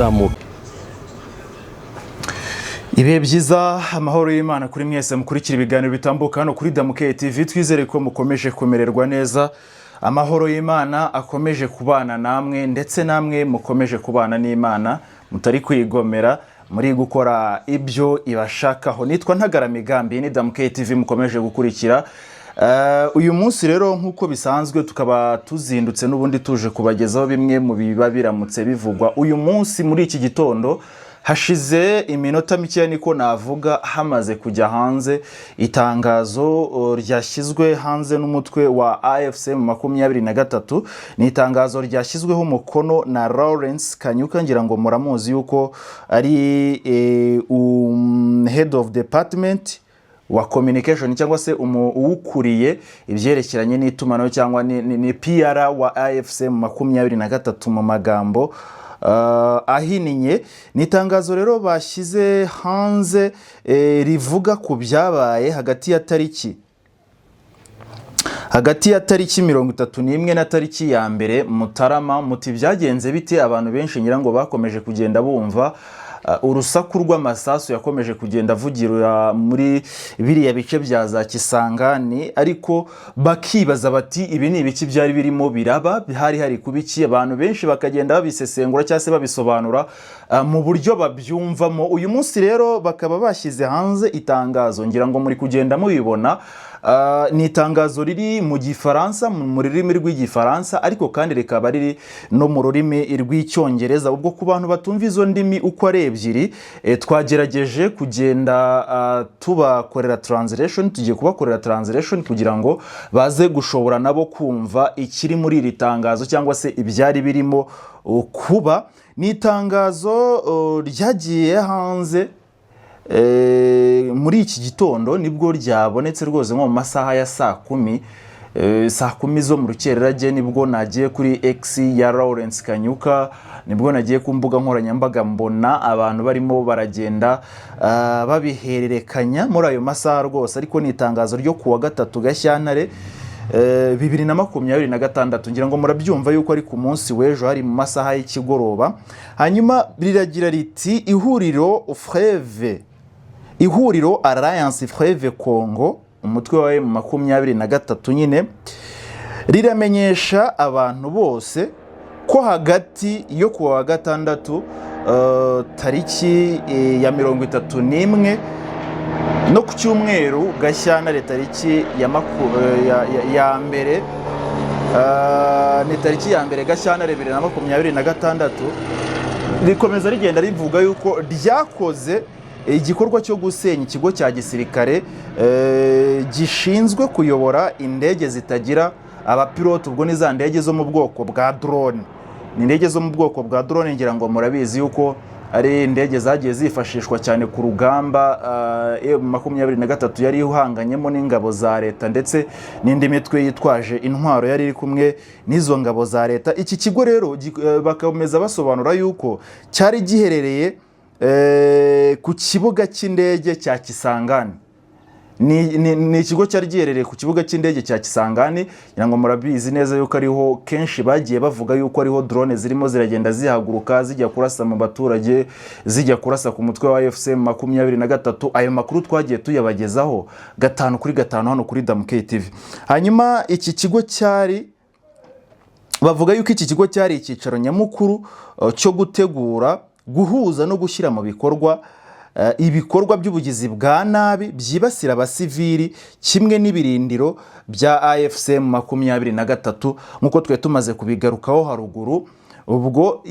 kuzamuka. Ibihe byiza, amahoro y'Imana kuri mwese mukurikira ibiganiro bitambuka hano kuri Damuke TV. Twizere ko mukomeje kumererwa neza, amahoro y'Imana akomeje kubana namwe, ndetse namwe mukomeje kubana n'Imana, mutari kwigomera, muri gukora ibyo ibashakaho. Nitwa Ntagaramigambi, ni Damuke TV mukomeje gukurikira. Uyu munsi rero nkuko bisanzwe tukaba tuzindutse n'ubundi tuje kubagezaho bimwe mu biba biramutse bivugwa uyu munsi. Muri iki gitondo hashize iminota mike niko navuga hamaze kujya hanze itangazo ryashyizwe hanze n'umutwe wa AFCM 23. Ni itangazo ryashyizweho umukono na Lawrence Kanyuka, ngira ngo muramuzi yuko ari head of department wa communication cyangwa se uwukuriye ibyerekeranye n'itumanaho cyangwa ni PR wa AFCM 23 mu magambo ahininye. Ni itangazo rero bashyize hanze rivuga ku byabaye hagati ya tariki 31 na tariki ya mbere Mutarama. Muti byagenze bite? Abantu benshi ngira ngo bakomeje kugenda bumva urusaku rw'amasasu yakomeje kugenda avugira muri biriya bice bya za Kisangani, ariko bakibaza bati ibi ni ibiki byari birimo biraba, hari kubiki? Abantu benshi bakagenda babisesengura cyangwa se babisobanura mu buryo babyumvamo. Uyu munsi rero bakaba bashyize hanze itangazo, ngira ngo muri kugenda mubibona. Ni itangazo riri mu Gifaransa, mu rurimi rw'Igifaransa, ariko kandi rikaba riri no mu rurimi rw'Icyongereza. Ubwo ku bantu batumva izo ndimi uko ari ebyiri, twagerageje kugenda tubakorera translation, tugiye kubakorera translation kugira ngo baze gushobora nabo kumva ikiri muri iri tangazo cyangwa se ibyari birimo kuba. Ni itangazo ryagiye hanze muri iki gitondo, nibwo ryabonetse rwose nko mu masaha ya saa 10 zo mu rukererage. Nibwo nagiye kuri X ya Lawrence Kanyuka, nibwo nagiye ku mbuga nkoranyambaga mbona abantu barimo baragenda babihererekanya muri ayo masaha rwose. Ariko ni itangazo ryo kuwa 3 Gashyantare 2026, ngira ngo murabyumva yuko ari ku munsi w'ejo, hari mu masaha y'ikigoroba. Hanyuma riragira riti ihuriro Alliance Fleuve Congo, umutwe wa M23 nyine, riramenyesha abantu bose ko hagati yo kuwa 6 tariki ya 31 no ku cyumweru Gashyantare tariki ya mbere, ni tariki ya mbere Gashyantare 2026, rikomeza rigenda rivuga yuko ryakoze igikorwa cyo gusenya ikigo cya gisirikare gishinzwe kuyobora indege zitagira abapilote. Ubwo ni za ndege zo mu bwoko bwa drone. Ni indege zo mu bwoko bwa drone, ngira ngo murabizi yuko ari indege zagiye zifashishwa cyane ku rugamba M23 yari ihanganyemo n'ingabo za leta ndetse n'indi mitwe yitwaje intwaro yari iri kumwe n'izo ngabo za leta. Iki kigo rero bakomeza basobanura yuko cyari giherereye ku kibuga cy'indege cya Kisangani. Ni ikigo cyari giherereye ku kibuga cy'indege cya Kisangani, ngira ngo murabizi neza yuko ariho kenshi bagiye bavuga yuko ariho drone zirimo ziragenda zihaguruka zijya kurasa mu baturage, zijya kurasa ku mutwe wa AFCM 23. Ayo makuru twagiye tuyabagezaho 5 kuri 5 hano kuri Damuke TV. Hanyuma iki kigo bavuga yuko iki kigo cyari icyicaro nyamukuru cyo gutegura, guhuza no gushyira mu bikorwa ibikorwa by'ubugizi bwa nabi byibasira abasivili kimwe n'ibirindiro bya AFCM 23, nkuko twe tumaze kubigarukaho haruguru. Ubwo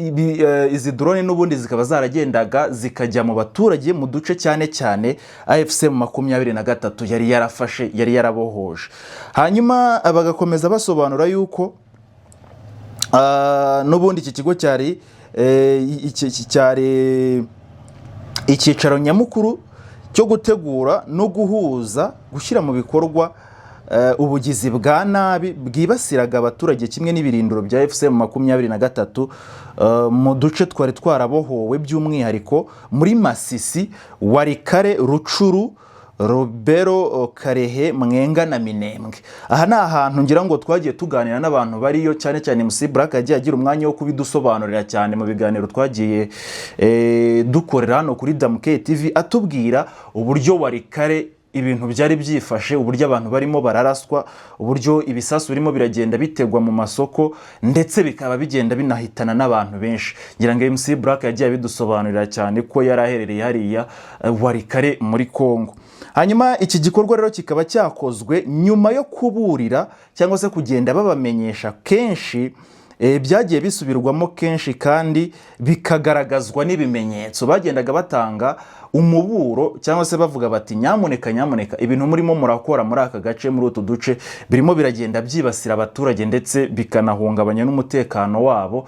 izi drone n'ubundi zikaba zaragendaga zikajya mu baturage mu duce cyane cyane AFCM 23 yari yarafashe, yari yarabohoje. Hanyuma bagakomeza basobanura yuko n'ubundi iki kigo cyari icyicaro nyamukuru cyo gutegura no guhuza, gushyira mu bikorwa ubugizi bwa nabi bwibasiraga abaturage kimwe n'ibirindiro bya AFCM 23 mu duce twari twarabohowe, by'umwihariko muri Masisi, Warikare, Rucuru, Robero Karehe Mwenga na Minembwe. Aha ni ahantu ngira ngo twagiye tuganira n'abantu bariyo, cyane cyane MC Black yagiye agira umwanya wo kubidusobanurira cyane mu biganiro twagiye dukorera hano kuri Damuke TV, atubwira uburyo Warikare ibintu byari byifashe, uburyo abantu barimo bararaswa, uburyo ibisasu birimo biragenda bitegwa mu masoko, ndetse bikaba bigenda binahitana n'abantu benshi. Ngira ngo MC Black yagiye bidusobanurira cyane ko yaraherereye hariya Warikare muri Kongo. Hanyuma iki gikorwa rero kikaba cyakozwe nyuma yo kuburira cyangwa se kugenda babamenyesha kenshi, byagiye bisubirwamo kenshi kandi bikagaragazwa n'ibimenyetso. Bagendaga batanga umuburo cyangwa se bavuga bati nyamuneka ibintu murimo murakora muri aka gace, muri utu duce birimo biragenda byibasira abaturage ndetse bikanahungabanya n'umutekano wabo,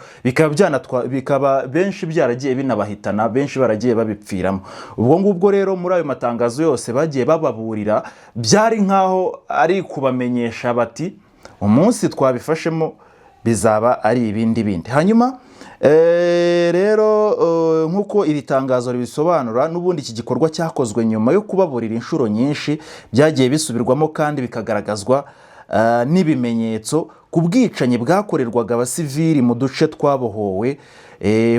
bikaba benshi byaragiye binabahitana, benshi baragiye babipfiramo. Ubwo ngubwo rero muri ayo matangazo yose bagiye bababurira, byari nkaho ari kubamenyesha bati umunsi twabifashemo bizaba ari ibindi. Hanyuma rero nkuko iri tangazo ribisobanura, n'ubundi iki gikorwa cyakozwe nyuma yo kubaburira inshuro nyinshi, byagiye bisubirwamo kandi bikagaragazwa n'ibimenyetso ku bwicanyi bwakorerwaga abasivili mu duce twabohowe,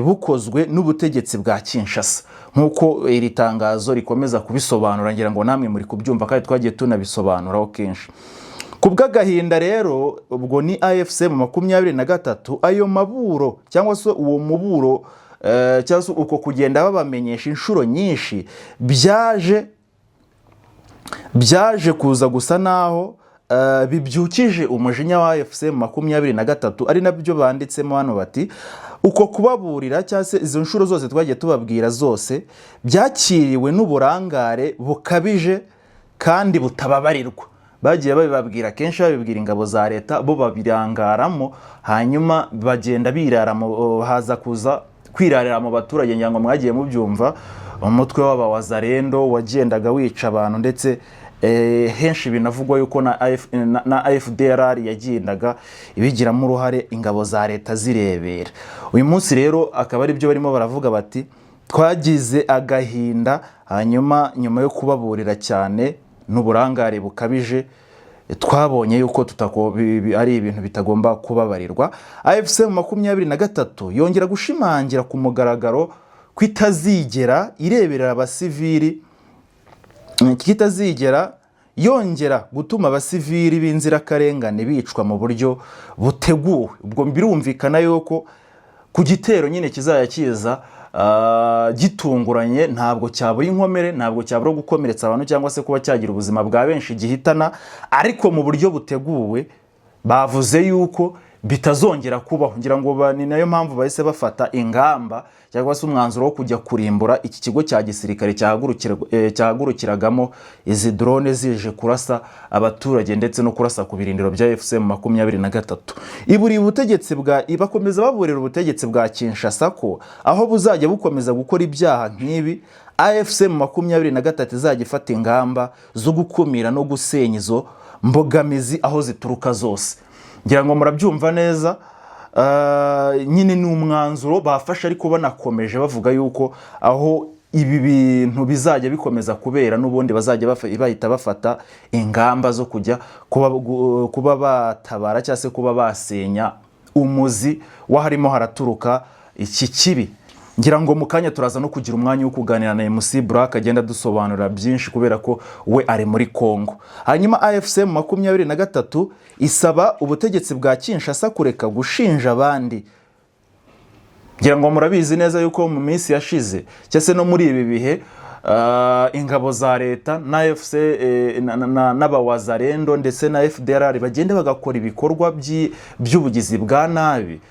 bukozwe n'ubutegetsi bwa Kinshasa. Nkuko iri tangazo rikomeza kubisobanura, ngira ngo namwe muri kubyumva kandi twagiye tunabisobanuraho kenshi. Kubw'agahinda rero, ubwo ni AFC mu 23, ayo maburo cyangwa se uwo muburo cyangwa se uko kugenda babamenyesha inshuro nyinshi, byaje kuza gusa naho bibyukije umujinya wa AFC mu 23, ari nabyo banditsemo hano bati uko kubaburira cyangwa se izo nshuro zose twagiye tubabwira zose byakiriwe n'uburangare bukabije kandi butababarirwa. Bagiye babibabwira kenshi, babibwira ingabo za leta, bo babirangaramo, hanyuma bagenda biraramo, haza kuza kwirarira mu baturage. Nyango mwagiye mubyumva, umutwe w'abawazarendo wagendaga wica abantu, ndetse henshi binavugwa yuko na FDLR yagendaga ibigiramo uruhare, ingabo za leta zirebera. Uyu munsi rero akaba ari byo barimo baravuga bati twagize agahinda, hanyuma nyuma yo kubaburira cyane n'uburangare bukabije, twabonye yuko ari ibintu bitagomba kubabarirwa. AFC mu 23 yongera gushimangira ku mugaragaro kwitazigera ireberera abasivili, kitazigera yongera gutuma abasivili b'inzirakarengane bicwa mu buryo buteguwe. Ubwo birumvikana yuko ku gitero nyine kizaya kiza gitunguranye, ntabwo cyabura inkomere, ntabwo cyabura gukomeretsa abantu cyangwa se kuba cyagira ubuzima bwa benshi gihitana, ariko mu buryo buteguwe. Bavuze yuko bitazongera kubaho. Ngira ngo ni nayo mpamvu bahise bafata ingamba cyangwa se umwanzuro wo kujya kurimbura iki kigo cya gisirikare cyahagurukiragamo izi drone zije kurasa abaturage ndetse no kurasa ku birindiro bya AFC mu 23. Iburi ubutegetsi bakomeza baburira ubutegetsi bwa Kinshasa ko aho buzajya bukomeza gukora ibyaha nk'ibi, AFC mu 23 izajya ifata ingamba zo gukumira no gusenya izo mbogamizi aho zituruka zose. Ngira ngo murabyumva neza, nyine ni umwanzuro bafashe, ariko banakomeje bavuga yuko aho ibi bintu bizajya bikomeza kubera, n'ubundi bazajya bahita bafata ingamba zo kujya kuba batabara cyangwa se kuba basenya umuzi waharimo haraturuka iki kibi. Ngira ngo mu kanya turaza no kugira umwanya wo kuganira na MC Black agenda dusobanura byinshi kubera ko we ari muri Kongo. Hanyuma AFC mu 23 isaba ubutegetsi bwa Kinshasa kureka gushinja abandi. Ngira ngo murabizi neza yuko mu minsi yashize cyase no muri ibi bihe ingabo za leta na AFC n'abawazarendo ndetse na FDLR bagenda bagakora ibikorwa by'ubugizi bwa nabi,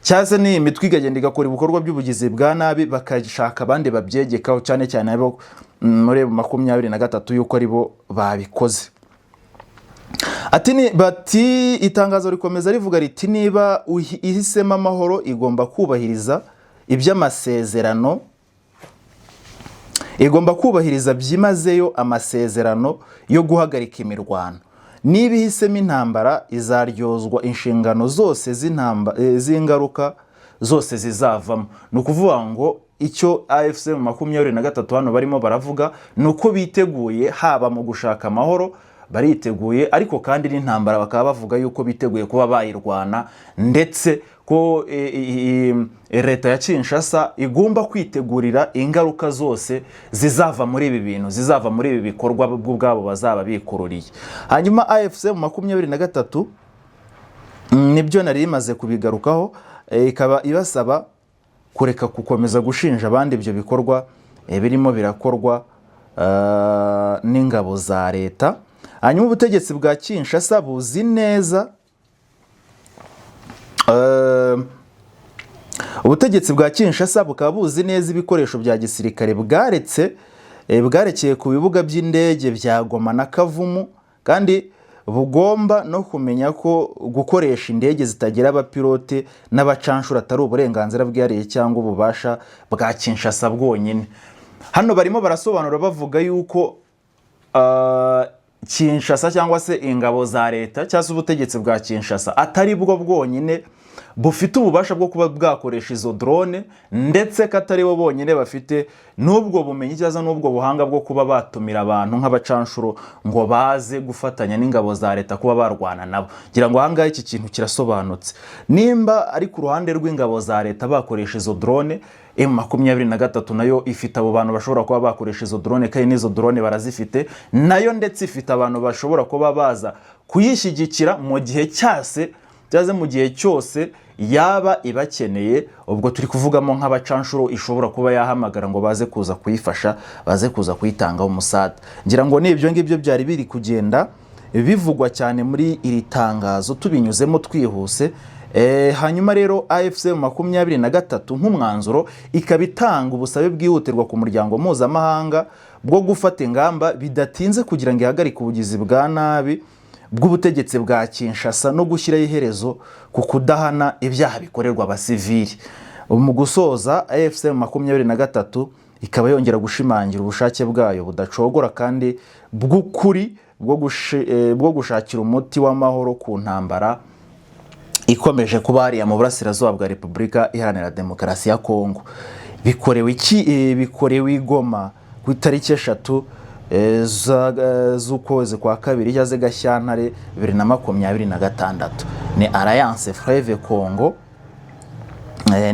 cyaze ni imitwe igagenda igakora ibikorwa by'ubugizi bwa nabi, bakashaka abandi babyegekaho, cyane cyane abo muri 23 yuko ari bo babikoze. Bati itangazo rikomeza rivuga riti niba ihisemo amahoro igomba kubahiriza iby'amasezerano, igomba kubahiriza byimazeyo amasezerano yo guhagarika imirwano. Niba ihisemo intambara izaryozwa inshingano zose z'ingaruka zose zizavamo. Ni ukuvuga ngo icyo AFC M23 hano barimo baravuga nuko biteguye haba mu gushaka amahoro bariteguye, ariko kandi n'intambara bakaba bavuga yuko biteguye kuba bayirwana, ndetse ko leta ya Kinshasa igomba kwitegurira ingaruka zose zizava muri ibi bintu, zizava muri ibi bikorwa bw'ubwabo bazaba bikururiye. Hanyuma AFC M23 nibyo nari imaze kubigarukaho, ikaba ibasaba kureka gukomeza gushinja abandi ibyo bikorwa birimo birakorwa n'ingabo za leta. Hanyuma ubutegetsi bwa Kinshasa buzi neza ubutegetsi bwa Kinshasa bukaba buzi neza ibikoresho bya gisirikare bwarekeye ku bibuga by'indege bya Goma na Kavumu, kandi bugomba no kumenya ko gukoresha indege zitagira abapilote n'abacanshura atari uburenganzira bwihariye cyangwa ububasha bwa Kinshasa bwonyine. Hano barimo barasobanura bavuga yuko Kinshasa cyangwa se ingabo za leta cyangwa se ubutegetsi bwa Kinshasa atari bwo bwonyine bufite ububasha bwo kuba bwakoresha izo drone, ndetse katari bo bonyine bafite n'ubwo bumenyi cyangwa n'ubwo buhanga bwo kuba batumira abantu nk'abacanshuro ngo baze gufatanya n'ingabo za leta kuba barwana nabo. Ngira ngo ahangahe iki kintu kirasobanutse. Nimba ari ku ruhande rw'ingabo za leta bakoresha izo drone, M23 nayo ifite abo bantu bashobora kuba bakoresha izo drone, kandi n'izo drone barazifite nayo, ndetse ifite abantu bashobora kuba baza kuyishyigikira mu gihe cyase byaze mu gihe cyose yaba ibakeneye. Ubwo turi kuvugamo nk'abacanshuro ishobora kuba yahamagara ngo baze kuza kuyifasha, baze kuza kuyitanga umusada. Ngira ngo n'ibyo ngibyo byari biri kugenda bivugwa cyane muri iri tangazo tubinyuzemo twihuse. Hanyuma rero AFC M23 nk'umwanzuro ikaba itanga ubusabe bwihutirwa ku muryango mpuzamahanga bwo gufata ingamba bidatinze kugira ngo ihagarike ubugizi bwa nabi bw'ubutegetsi bwa Kinshasa no gushyiraho iherezo ku kudahana ibyaha bikorerwa abasivili. Mu gusoza, AFC M23 ikaba yongera gushimangira ubushake bwayo budacogora kandi bw'ukuri bwo gushakira umuti w'amahoro ku ntambara ikomeje kuba hariya mu burasirazuba bwa Repubulika Iharanira Demokarasi ya Kongo. Bikorewe i Goma ku itariki 3 z'ukwezi kwa kabiri cyaze Gashyantare 2026. Ni Alliance Fleuve Congo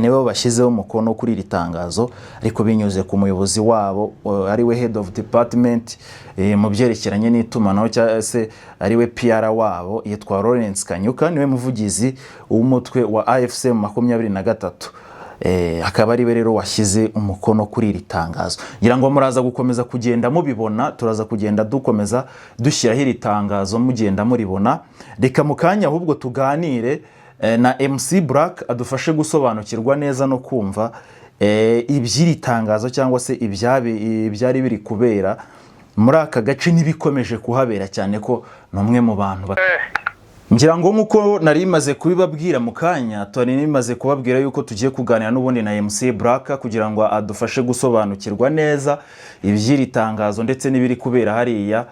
nibo bashyizeho umukono kuri iri tangazo, ariko binyuze ku muyobozi wabo ariwe Head of Department mu byerekeranye n'itumanaho cyangwa se ariwe PR wabo yitwa Lawrence Kanyuka, niwe muvugizi w'umutwe wa AFC M23. Akaba ari rero washyize umukono kuri iri tangazo. Ngira ngo muraza gukomeza kugenda mubibona, turaza kugenda dukomeza dushyiraho iri tangazo mugenda muribona. Reka mukanya ahubwo tuganire na MC Black adufashe gusobanukirwa neza no kumva iby'iri tangazo cyangwa se ibyari biri kubera muri aka gace n'ibikomeje kuhabera, cyane ko n'umwe mu bantu ngira ngo nkuko nari maze kubibabwira mukanya, twari nimaze kubabwira yuko tugiye kuganira n'ubundi na MC Black kugira ngo adufashe gusobanukirwa neza iby'iri tangazo ndetse n'ibiri kubera hariya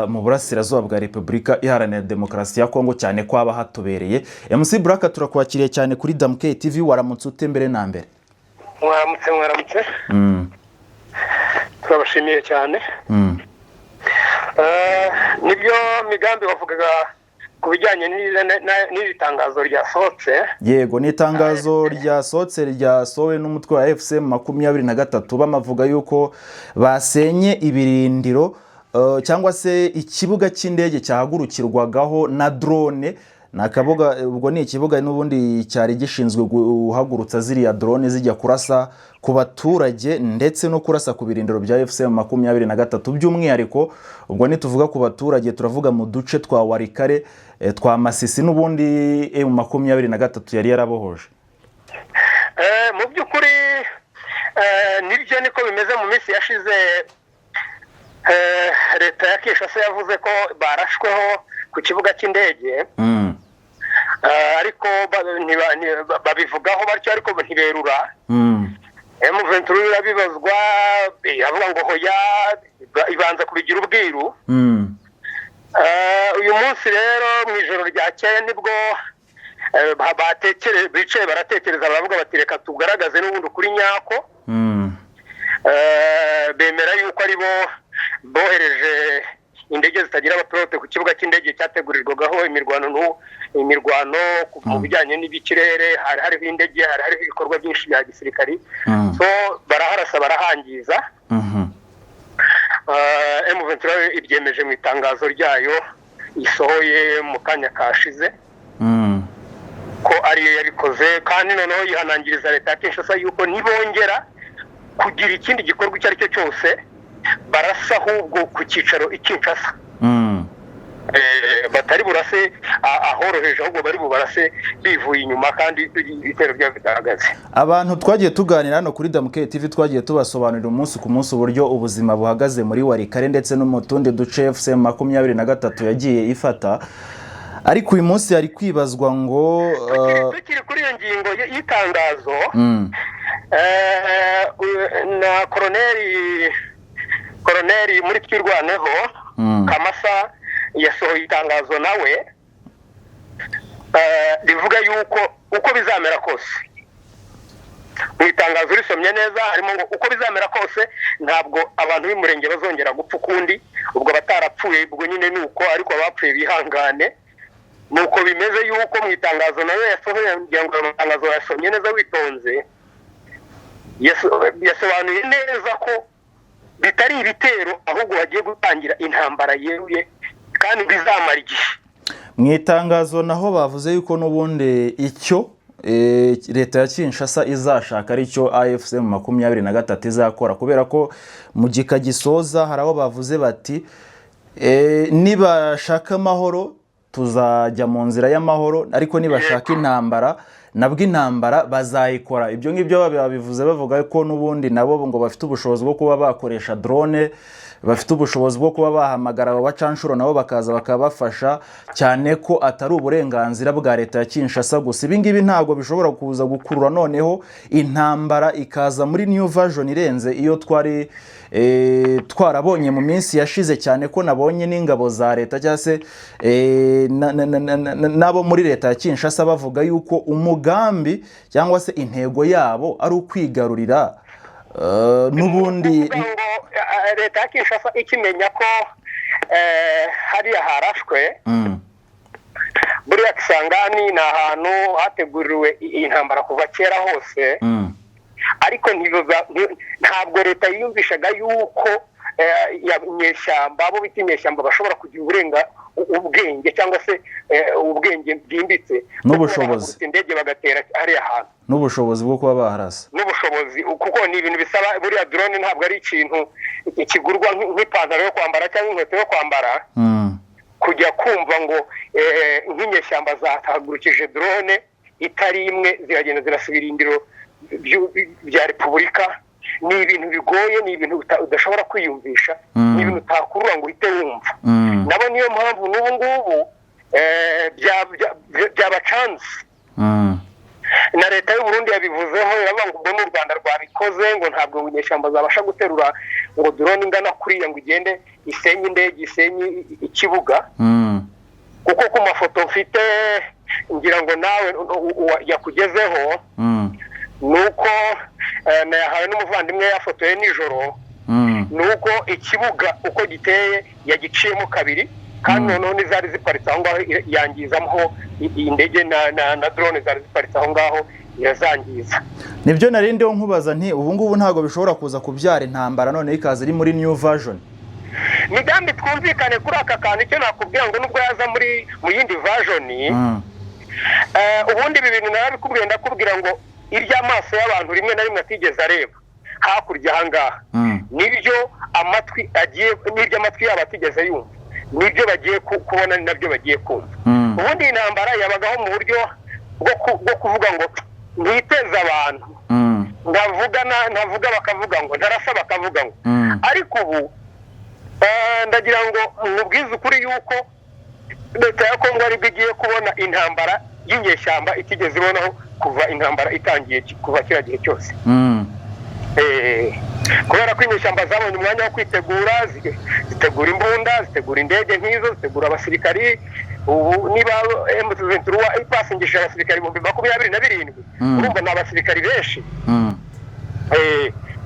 mu burasirazuba bwa Repubulika Iharanira Demokarasi ya Kongo, cyane ko aba hatubereye. MC Black turakwakiriye cyane kuri Damke TV. Waramutse utembere na mbere? Mwaramutse turabashimiye cyane. Nibyo migambi wavugaga kubijyanye n'iri tangazo ryasohotse. Yego, ni tangazo ryasohotse ryasowe n'umutwe wa AFC M23 bamavuga yuko basenye ibirindiro cyangwa se ikibuga cy'indege cyahagurukirwagaho na drone. Nakavuga ubwo ni ikibuga n'ubundi cyari gishinzwe guhagurutsa ziriya drone zijya kurasa ku baturage ndetse no kurasa ku birindiro bya AFC M23 by'umwihariko. Ubwo ni tuvuga ku baturage turavuga mu duce twa Warikare, twa Masisi n'ubundi M23 yari yarabohoje. Mu by'ukuri nibyo niko bimeze. Mu minsi yashize leta ya Kinshasa yavuze ko barashweho ku kibuga cy'indege, ariko babivugaho batyo ariko ntiberura. M23 irabibazwa avuga ngo hoya ibanza kubigira ubwiru. Uyu munsi rero mu ijoro ryakeye nibwo bicaye baratekereza baravuga bati reka tugaragaze n'ubundi kuri nyako. Bemera yuko ari bo bohereje indege zitagira abapilote ku kibuga cy'indege cyategurirwagaho imirwano mu bijyanye n'ibikirere. Hariho indege, hariho ibikorwa byinshi bya gisirikari, so baraharasa barahangiza. M23 ibyemeje mu itangazo ryayo isohoye mu kanya kashize ko ariyo yabikoze, kandi noneho yihanangiriza leta ya Kinshasa yuko nibongera kugira ikindi gikorwa icyo ari cyo cyose barasa ahubwo ku cyicaro i Kinshasa. Batari burase ahoroheje, ahubwo bari bubarase bivuye inyuma, kandi ibitero byabo bitahagaze. Abantu twagiye tuganira hano kuri Damuke TV twagiye tubasobanurira umunsi ku munsi uburyo ubuzima buhagaze muri Warikare ndetse no mu tundi duce FCM 23 yagiye ifata, ariko uyu munsi hari kwibazwa ngo tukiri kuri iyo ngingo y'itangazo na koroneri muri twirwaneho Kamasa yasohoye itangazo nawe rivuga yuko uko bizamera kose, mu itangazo risomye neza harimo ngo uko bizamera kose ntabwo abantu b'umurenge bazongera gupfa ukundi. Ubwo batarapfuye ubwo nyine nuko, ariko abapfuye bihangane. Nuko bimeze yuko mu itangazo nawe yasohoye, ngira ngo itangazo yasomye neza witonze, yasobanuye neza ko bitari ibitero ahubwo bagiye gutangira intambara yeruye kandi bizamara igihe. Mu itangazo naho bavuze yuko n'ubundi icyo leta ya Kinshasa izashaka ari cyo AFCM 23 izakora, kubera ko mu gika gisoza hari aho bavuze bati nibashaka amahoro tuzajya mu nzira y'amahoro, ariko nibashaka intambara nabwo intambara bazayikora. Ibyo ngibyo babivuze bavuga ko n'ubundi nabo ngo bafite ubushobozi bwo kuba bakoresha drone, bafite ubushobozi bwo kuba bahamagara abacanshuro nabo bakaza bakabafasha, cyane ko atari uburenganzira bwa leta ya Kinshasa gusa. Ibi ngibi ntabwo bishobora kuza gukurura noneho intambara ikaza muri new version irenze iyo twari twarabonye mu minsi yashize, cyane ko nabonye n'ingabo za leta cyangwa se nabo muri leta ya Kinshasa bavuga yuko umugambi cyangwa se intego yabo ari ukwigarurira n'ubundi. Leta ya Kinshasa ikimenya ko hariya harashwe buriya Kisangani ni ahantu hateguriwe intambara kuva kera hose, ariko ntabwo leta yiyumvishaga yuko inyeshyamba, abo bita inyeshyamba bashobora kugira ubwenge cyangwa se ubwenge bwimbitse n'ubushobozi, indege bagatera hariya hantu, n'ubushobozi bwo kuba baharasa, n'ubushobozi kuko ni ibintu bisaba. Buriya drone ntabwo ari ikintu kigurwa nk'ipantaro yo kwambara cyangwa inkweto yo kwambara. Kujya kumva ngo nk'inyeshyamba zatahagurukije drone itari imwe ziragenda zirasubira indiro bya Repubulika, ni ibintu bigoye, ni ibintu udashobora kwiyumvisha, ni ibintu utakurura ngo uhite wumva. Nabo niyo mpamvu n'ubu ngubu byabacanze. Na leta y'u Burundi yabivuzeho, iravuga ngo n'u Rwanda rwabikoze, ngo ntabwo inyeshyamba zabasha guterura ngo drone ingana kuriya ngo igende isenye indege, isenye ikibuga. Kuko ku mafoto mfite ngira ngo nawe yakugezeho, nuko nayahawe n'umuvandimwe yafotoye nijoro, nuko ikibuga uko giteye yagiciyemo kabiri, kandi noneho n'izari ziparitse aho ngaho yangizamo indege na drone zari ziparitse aho ngaho irazangiza. Nibyo narindeho nkubaza nti ubu ngubu ntago bishobora kuza kubyara intambara none ikaza iri muri new version. Migambi twumvikane kuri aka kantu, icyo nakubwira ngo nubwo yaza mu yindi version, ubundi ibi bintu narabikubwiye, ndakubwira ngo iry'amaso y'abantu rimwe na rimwe atigeze areba hakurya aha ngaha, nibyo amatwi yabo atigeze yumva, nibyo bagiye kubona, ni nabyo bagiye kumva. Ubundi intambara yabagaho mu buryo bwo kuvuga ngo ntiteze abantu, ntavuga bakavuga ngo, ntarasa bakavuga ngo. Ariko ubu ndagira ngo mubwize ukuri yuko leta ya Kongo aribwo igiye kubona intambara y'inyeshyamba itigeze ibonaho kuva intambara itangiye, kuva kiriya gihe cyose. Kubera ko inyeshyamba zabonye umwanya wo kwitegura, zitegura imbunda, zitegura indege nk'izo, zitegura abasirikari, ubu niba M23 ipasingisha abasirikari 27,000 urumva ni abasirikari benshi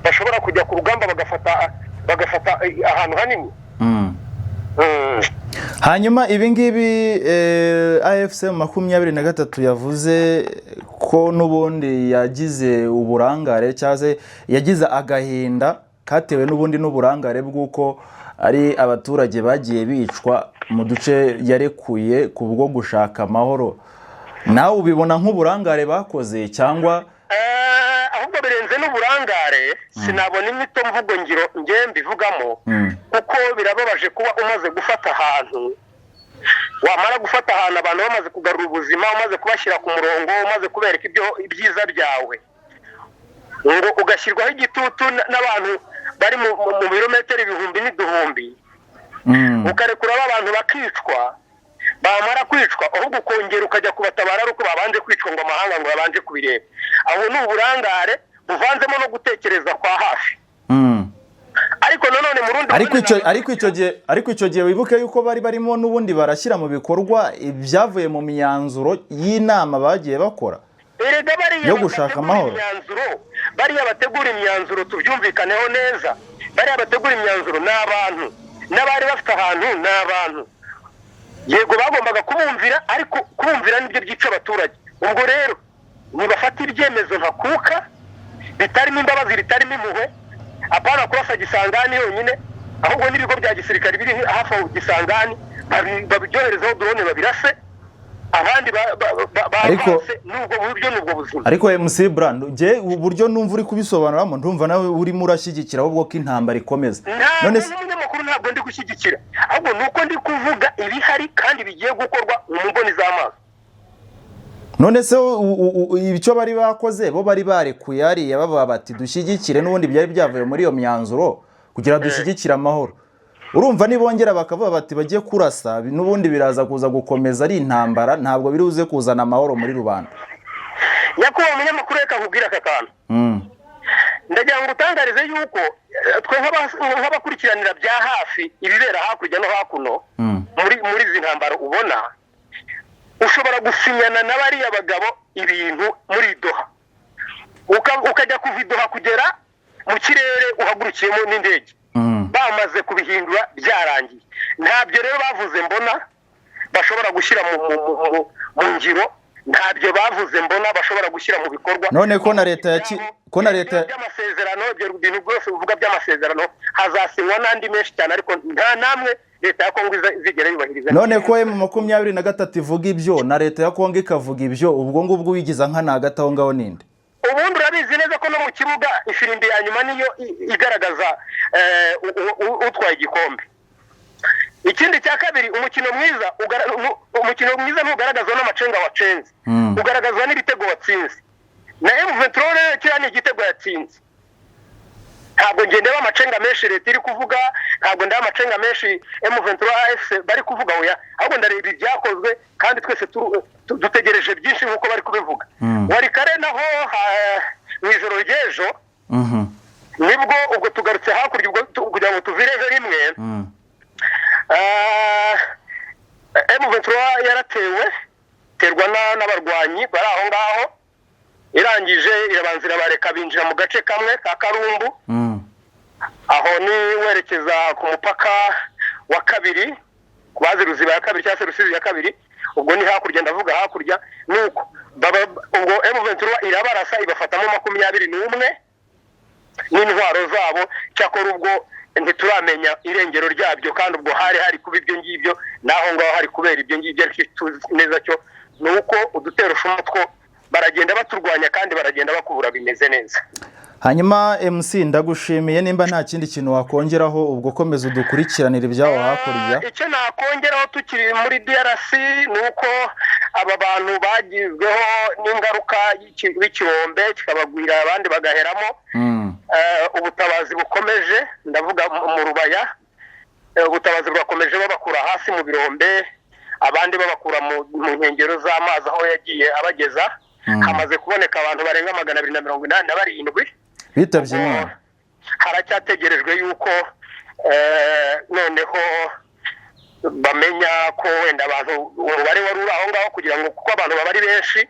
bashobora kujya ku rugamba bagafata ahantu hanini. Hanyuma ibingibi AFC 23 yavuze ko nubundi yagize uburangare cyaze yagize agahinda katewe nubundi n'uburangare bw'uko ari abaturage bagiye bicwa mu duce yarekuye kubwo gushaka amahoro. Nawe ubibona nk'uburangare bakoze cyangwa ahubwo birenze n'uburangare? Sinabona imito mvugo ngiro ngembe bivugamo kuko birababaje kuba umaze gufata ahantu, wamara gufata ahantu abantu bamaze kugarura ubuzima, umaze kubashyira ku murongo, umaze kubereka ibyiza byawe, ngo ugashyirwaho igitutu n'abantu bari mu birometero ibihumbi n'uduhumbi, ukarekura abantu bakicwa, bamara kwicwa ahubwo ukongera ukajya kubatabara ariko babanje kwicwa ngo amahanga ngo babanje kubireba. Aho ni uburangare buvanzemo no gutekereza kwa hafi. Ariko nanone mu rundi ariko icyo gihe wibuke yuko bari barimo n'ubundi barashyira mu bikorwa ibyavuye mu myanzuro y'inama bagiye bakora yo gushaka amahoro. Bariya bategura imyanzuro tubyumvikaneho neza, bariya bategura imyanzuro n'abantu n'abari bafite ahantu n'abantu, yego bagombaga kubumvira, ariko kubumvira nibyo byica abaturage. Ubwo rero nibafata ibyemezo ntakuka bitarimo imbabazi, bitarimo impuhwe, apana kurasa Gisangani yonyine, ahubwo n'ibigo bya gisirikare biri hafi aho Gisangani babiryoherezaho drone babirase abandi barase. Nubwo buryo nubwo buzima. Ariko MC Brand je uburyo numva uri kubisobanuramo ndumva nawe uri murashyigikira ahubwo ko intambara ikomeza. None umunyamakuru ntabwo ndi gushyigikira, ahubwo nuko ndi kuvuga ibihari kandi bigiye gukorwa mu mboni z'amaso. None se icyo bari bakoze bo bari barekuye hariya baba bati dushyigikire n'ubundi byari byavuye muri iyo myanzuro kugira dushyigikire amahoro. Urumva nibongera bakavuga bati bagiye kurasa n'ubundi biraza kuza gukomeza ari intambara, ntabwo biruze kuzana amahoro muri rubanda. Yakuba umunyamakuru reka nkubwira aka kantu. Ndagira ngo utangarize yuko twe nk'abakurikiranira bya hafi ibibera hakurya no hakuno muri izi ntambara ubona, ushobora gusinyana n'abariya bagabo ibintu muri Doha, ukajya kuva i Doha kugera mu kirere uhagurukiyemo n'indege, bamaze kubihindura byarangiye. Ntabyo rero bavuze mbona bashobora gushyira mu ngiro, ntabyo bavuze mbona bashobora gushyira mu bikorwa. None ko na leta by'amasezerano, ibyo bintu byose uvuga by'amasezerano hazasinywa n'andi menshi cyane, ariko nta namwe leta ya Kongo izigera yubahiriza. None ko M23 ivuga ibyo na leta ya Kongo ikavuga ibyo, ubwo ngubwo wigiza nka nagataho ngaho ninde? Ubundi urabizi neza ko no mu kibuga ifirimbi ya nyuma niyo igaragaza utwaye igikombe. Ikindi cya kabiri, umukino mwiza ntugaragazwa n'amacenga wacenze, ugaragazwa n'ibitego watsinze. Na M23 kiriya ni igitego yatsinze. Ntabwo ngendeba amacenga menshi leta iri kuvuga, ntabwo ndeba amacenga menshi M23 AFC bari kuvuga oya, ahubwo ndareba ibyakozwe kandi twese dutegereje byinshi nk'uko bari kubivuga. Wari kare naho mu ijoro ry'ejo nibwo ubwo tugarutse hakurya kugira ngo tuvireho rimwe, M23 yaratewe terwa n'abarwanyi bari aho ngaho, irangije irabanza irabareka binjira mu gace kamwe ka Karumbu, aho ni werekeza ku mupaka wa kabiri kubazi Ruziba ya kabiri cyangwa se Rusizi ya kabiri, ubwo ni hakurya, ndavuga hakurya. Nuko ubwo M23 irabarasa ibafatamo 21 n'intwaro zabo, cyakora ubwo ntituramenya irengero ryabyo, kandi ubwo hari kuba ibyo ngibyo naho ngaho hari kubera ibyo ngibyo, ariko neza cyo nuko udutero shumutwo baragenda baturwanya kandi baragenda bakubura bimeze neza. Hanyuma MC ndagushimiye, nimba nta kindi kintu wakongeraho ubwo komeza udukurikiranira ibyaho hakurya. Icyo nakongeraho tukiri muri DRC nuko aba bantu bagizweho n'ingaruka y'ikirombe kikabagwira abandi bagaheramo, ubutabazi bukomeje, ndavuga mu Rubaya, ubutabazi bwakomeje babakura hasi mu birombe, abandi babakura mu nkengero z'amazi aho yagiye abageza. Hamaze kuboneka abantu barenga 287 bitabye Imana. Haracyategerejwe yuko noneho bamenya ko wenda abantu umubare wari uri aho ngaho kugira ngo kuko abantu baba ari benshi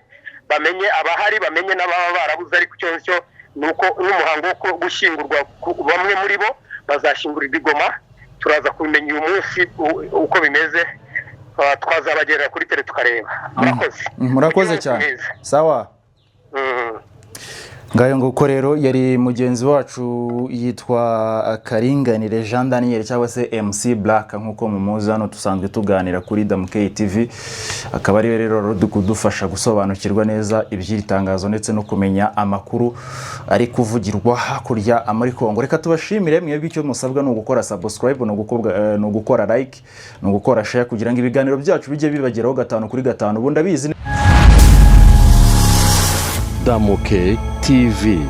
bamenye abahari bamenye n'ababa barabuze ariko cyo nuko n'umuhango wo gushyingurwa bamwe muri bo bazashyingurirwa i Goma turaza kubimenya uyu munsi uko bimeze twazabagerera kuri tele tukareba murakoze cyane sawa ngayo nguko rero yari mugenzi wacu yitwa Karinganire Jean Daniel cyangwa se MC Black nkuko mumuzi hano tusanzwe tuganira kuri Damukey TV akaba ari rero kudufasha gusobanukirwa neza iby'iri tangazo ndetse no kumenya amakuru ari kuvugirwa hakurya muri Kongo. Reka tubashimire mwebwe icyo musabwa no gukora subscribe no gukora like no gukora share kugira ngo ibiganiro byacu bijye bibageraho 5 kuri 5 ubundi abizi. Damukey TV.